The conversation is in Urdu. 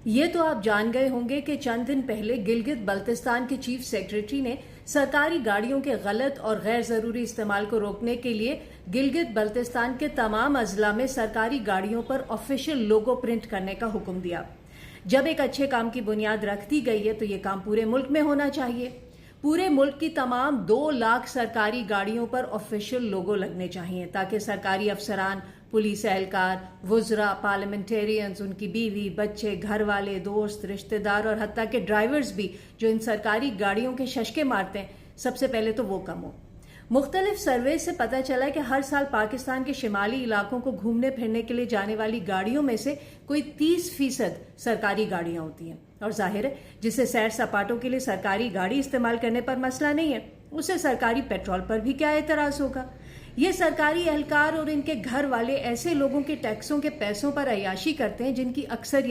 یہ تو آپ جان گئے ہوں گے کہ چند دن پہلے گلگت بلتستان کے چیف سیکرٹری نے سرکاری گاڑیوں کے غلط اور غیر ضروری استعمال کو روکنے کے لیے گلگت بلتستان کے تمام اضلاع میں سرکاری گاڑیوں پر آفیشیل لوگو پرنٹ کرنے کا حکم دیا۔ جب ایک اچھے کام کی بنیاد رکھ دی گئی ہے تو یہ کام پورے ملک میں ہونا چاہیے۔ پورے ملک کی تمام 2 لاکھ سرکاری گاڑیوں پر آفیشیل لوگو لگنے چاہیے تاکہ سرکاری افسران، پولیس اہلکار، وزراء، پارلیمنٹیرینز، ان کی بیوی، بچے، گھر والے، دوست، رشتہ دار اور حتیٰ کہ ڈرائیورز بھی جو ان سرکاری گاڑیوں کے ششکے مارتے ہیں، سب سے پہلے تو وہ کم ہو۔ مختلف سروے سے پتہ چلا کہ ہر سال پاکستان کے شمالی علاقوں کو گھومنے پھرنے کے لیے جانے والی گاڑیوں میں سے کوئی 30% سرکاری گاڑیاں ہوتی ہیں، اور ظاہر ہے جسے سیر سپاٹوں کے لیے سرکاری گاڑی استعمال کرنے پر مسئلہ نہیں ہے، اسے سرکاری پیٹرول پر بھی کیا اعتراض ہوگا۔ یہ سرکاری اہلکار اور ان کے گھر والے ایسے لوگوں کے ٹیکسوں کے پیسوں پر عیاشی کرتے ہیں جن کی اکثریت